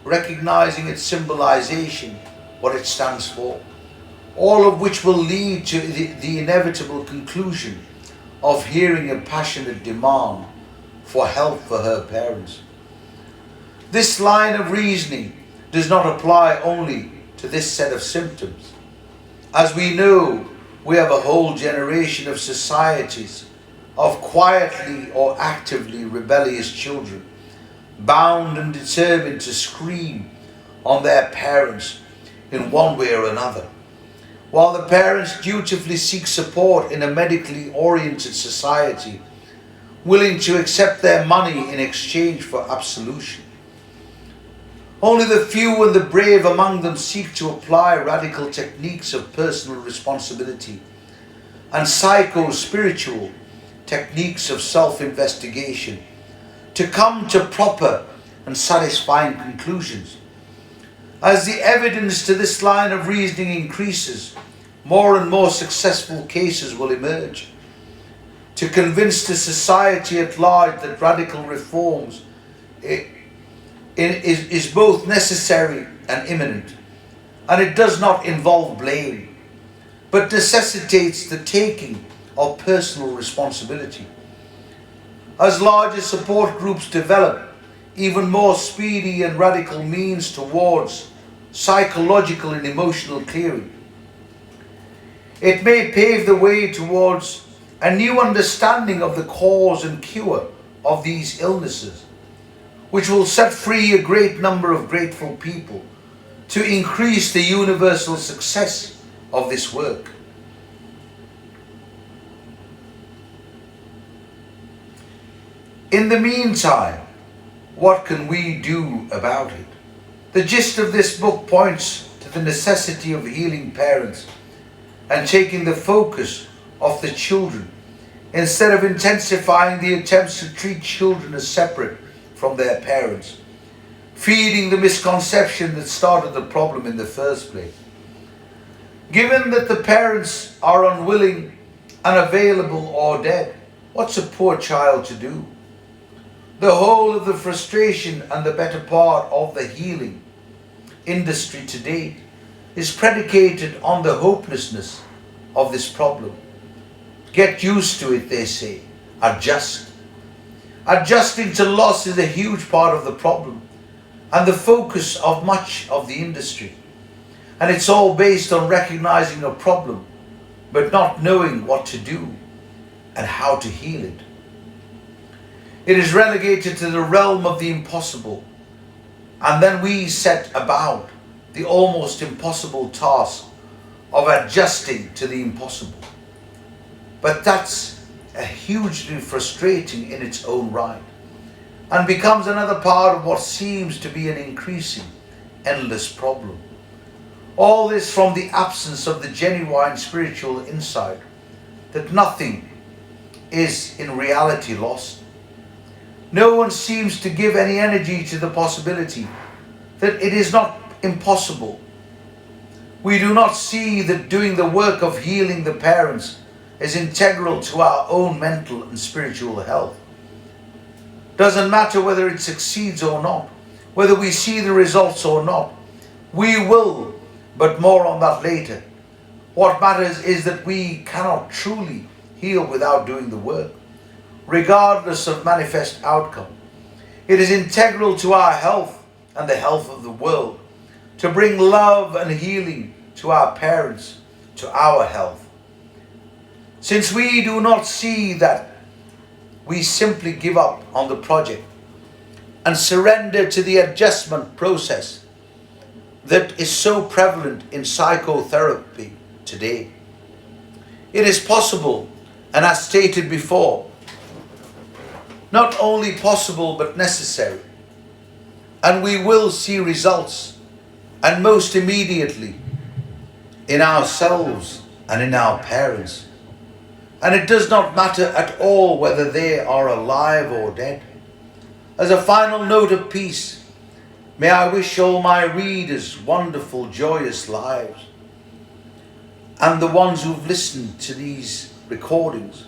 its symbolization, what it stands for, all of which will lead to the inevitable conclusion of hearing a passionate demand for help for her parents. This line of reasoning does not apply only to this set of symptoms. As we know, we have a whole generation of societies of quietly or actively rebellious children, bound and determined to scream on their parents in one way or another, while the parents dutifully seek support in a medically oriented society, willing to accept their money in exchange for absolution. Only the few and the brave among them seek to apply radical techniques of personal responsibility and psycho-spiritual techniques of self-investigation to come to proper and satisfying conclusions. As the evidence to this line of reasoning increases, more and more successful cases will emerge to convince the society at large that radical reforms is both necessary and imminent, and it does not involve blame, but necessitates the taking of personal responsibility. As larger support groups develop, even more speedy and radical means towards psychological and emotional clearing, it may pave the way towards a new understanding of the cause and cure of these illnesses, which will set free a great number of grateful people to increase the universal success of this work. In the meantime, what can we do about it? The gist of this book points to the necessity of healing parents and taking the focus off the children instead of intensifying the attempts to treat children as separate from their parents, feeding the misconception that started the problem in the first place. Given that the parents are unwilling, unavailable, or dead, what's a poor child to do? The whole of the frustration and the better part of the healing industry to date is predicated on the hopelessness of this problem. Get used to it, they say. Adjust. Adjusting to loss is a huge part of the problem and the focus of much of the industry. And it's all based on recognizing a problem, but not knowing what to do and how to heal it. It is relegated to the realm of the impossible, and then we set about the almost impossible task of adjusting to the impossible. But that's hugely frustrating in its own right, and becomes another part of what seems to be an increasing, endless problem. All this from the absence of the genuine spiritual insight that nothing is in reality lost. No one seems to give any energy to the possibility that it is not impossible. We do not see that doing the work of healing the parents is integral to our own mental and spiritual health. Doesn't matter whether it succeeds or not, whether we see the results or not. We will, but more on that later. What matters is that we cannot truly heal without doing the work, regardless of manifest outcome. It is integral to our health and the health of the world to bring love and healing to our parents, to our health. Since we do not see that, we simply give up on the project and surrender to the adjustment process that is so prevalent in psychotherapy today. It is possible, and as stated before, not only possible but necessary. And we will see results, and most immediately, in ourselves and in our parents. And it does not matter at all whether they are alive or dead. As a final note of peace, may I wish all my readers wonderful, joyous lives. And the ones who've listened to these recordings,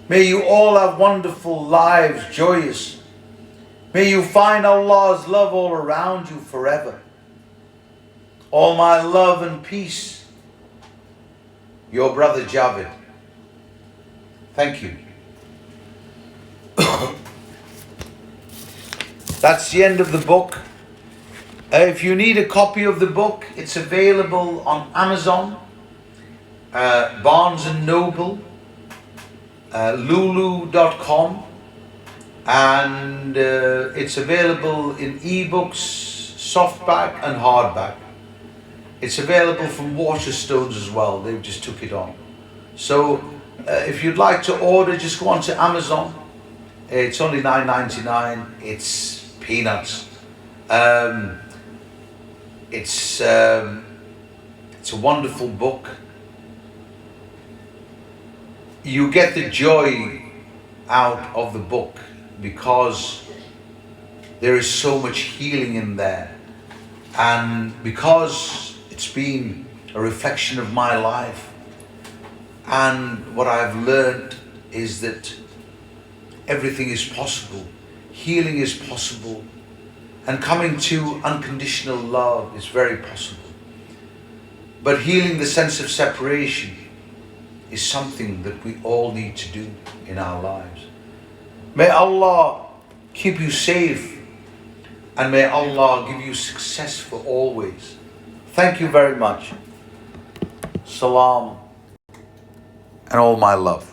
may you all have wonderful lives, joyous. May you find Allah's love all around you forever. All my love and peace. Your brother Javed. Thank you. That's the end of the book. If you need a copy of the book, it's available on Amazon, Barnes and Noble, Lulu.com, and it's available in ebooks, softback and hardback. It's available from Waterstones as well. They've just took it on. So if you'd like to order, just go on to Amazon. It's only $9.99. It's peanuts. It's a wonderful book. You get the joy out of the book because there is so much healing in there, and because it's been a reflection of my life, and what I've learned is that everything is possible, healing is possible, and coming to unconditional love is very possible. But healing the sense of separation is something that we all need to do in our lives. May Allah keep you safe, and may Allah give you success for always. Thank you very much. Salam and all my love.